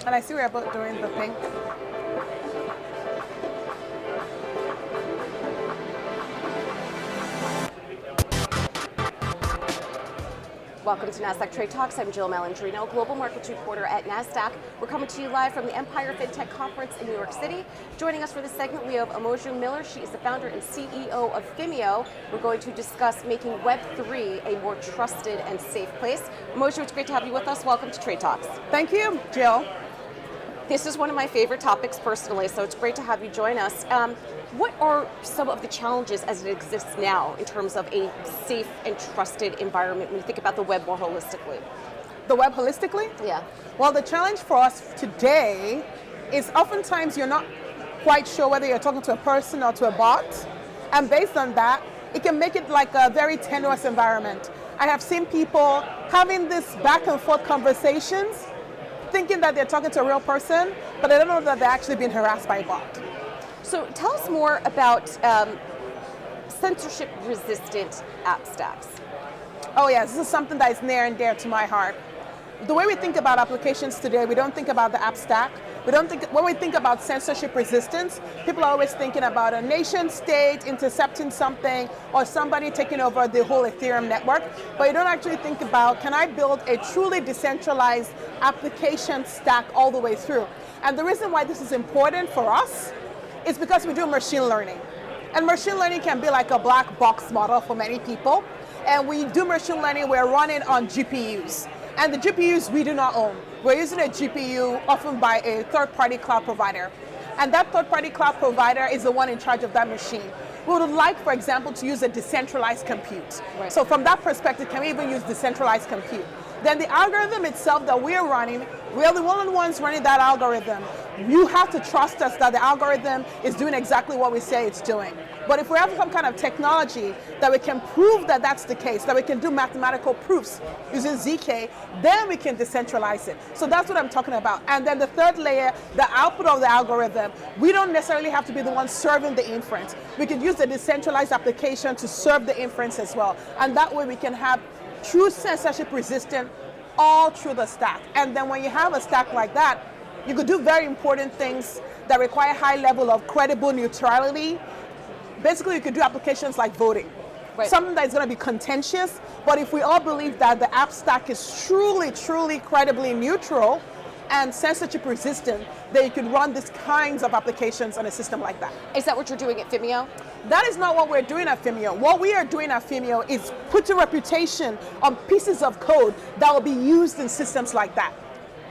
And I see we're both doing the thing. Welcome to Nasdaq TradeTalks. I'm Jill Malandrino, Global Markets Reporter at Nasdaq. We're coming to you live from the Empire FinTech Conference in New York City. Joining us for this segment, we have Omoju Miller. She is the founder and CEO of Fimio. We're going to discuss making Web3 a more trusted and safe place. Omoju, it's great to have you with us. Welcome to TradeTalks. Thank you, Jill. This is one of my favorite topics personally, so it's great to have you join us. What are some of the challenges as it exists now in terms of a safe and trusted environment when you think about the web more holistically? The web holistically? Yeah. Well, the challenge for us today is oftentimes you're not quite sure whether you're talking to a person or to a bot. And based on that, it can make it like a very tenuous environment. I have seen people having this back and forth conversations, thinking that they're talking to a real person, but I don't know that they're actually being harassed by a bot. So tell us more about censorship-resistant app stacks. Oh yes, this is something that is near and dear to my heart. The way we think about applications today, we don't think about the app stack. When we think about censorship resistance, people are always thinking about a nation state intercepting something or somebody taking over the whole Ethereum network, but you don't actually think about, can I build a truly decentralized application stack all the way through? And the reason why this is important for us is because we do machine learning. And machine learning can be like a black box model for many people. And we do machine learning, we're running on GPUs. And the GPUs we do not own. We're using a GPU often by a third-party cloud provider. And that third-party cloud provider is the one in charge of that machine. We would like, for example, to use a decentralized compute. Right. So from that perspective, can we even use decentralized compute? Then the algorithm itself that we're running, we're the only ones running that algorithm. You have to trust us that the algorithm is doing exactly what we say it's doing. But if we have some kind of technology that we can prove that that's the case, that we can do mathematical proofs using ZK, then we can decentralize it. So that's what I'm talking about. And then the third layer, the output of the algorithm, we don't necessarily have to be the one serving the inference. We could use the decentralized application to serve the inference as well. And that way we can have true censorship resistant all through the stack. And then when you have a stack like that, you could do very important things that require high level of credible neutrality. Basically, you could do applications like voting. Right. Something that is going to be contentious, but if we all believe that the app stack is truly, truly credibly neutral and censorship resistant, then you could run these kinds of applications on a system like that. Is that what you're doing at Fimio? That is not what we're doing at Fimio. What we are doing at Fimio is putting reputation on pieces of code that will be used in systems like that.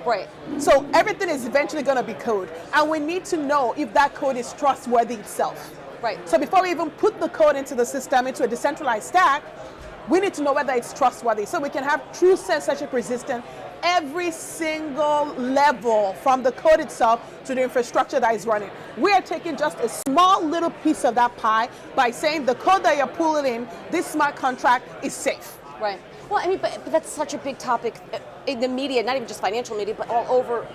Right. So everything is eventually going to be code, and we need to know if that code is trustworthy itself. Right. So before we even put the code into the system, into a decentralized stack, we need to know whether it's trustworthy. So we can have true censorship resistant every single level, from the code itself to the infrastructure that is running. We are taking just a small little piece of that pie by saying the code that you're pulling in, this smart contract is safe. Right. Well, I mean, but that's such a big topic in the media, not even just financial media, but all over.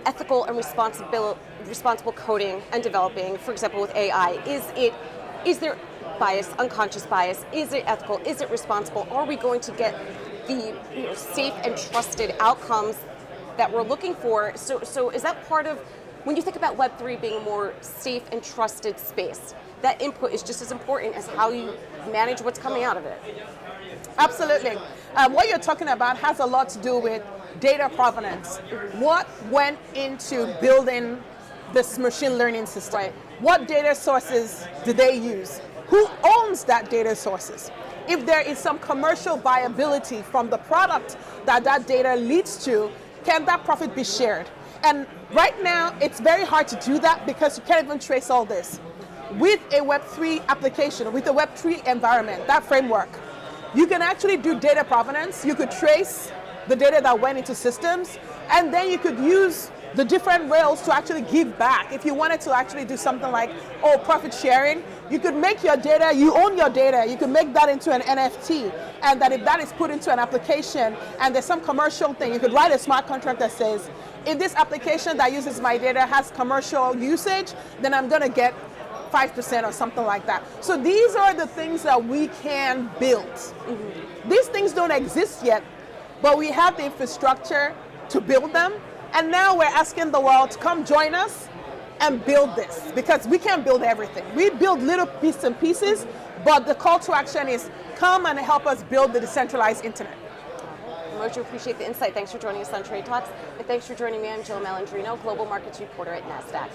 Ethical and responsible coding and developing, for example, with AI. Is there bias, unconscious bias? Is it ethical? Is it responsible? Are we going to get the safe and trusted outcomes that we're looking for? So is that part of, when you think about Web3 being a more safe and trusted space, that input is just as important as how you manage what's coming out of it? Absolutely. What you're talking about has a lot to do with data provenance. What went into building this machine learning system? Right. What data sources do they use? Who owns that data sources? If there is some commercial viability from the product that that data leads to, can that profit be shared? And right now, it's very hard to do that because you can't even trace all this. With a Web3 application, with a Web3 environment, that framework, you can actually do data provenance. You could trace the data that went into systems, and then you could use the different rails to actually give back. If you wanted to actually do something like, profit sharing, you could make your data, you own your data, you could make that into an NFT, and that if that is put into an application and there's some commercial thing, you could write a smart contract that says, if this application that uses my data has commercial usage, then I'm gonna get 5% or something like that. So these are the things that we can build. Mm-hmm. These things don't exist yet, but we have the infrastructure to build them. And now we're asking the world to come join us and build this, because we can't build everything. We build little bits and pieces, but the call to action is come and help us build the decentralized internet. Omoju, appreciate the insight. Thanks for joining us on Trade Talks. And thanks for joining me. I'm Jill Malandrino, Global Markets Reporter at Nasdaq.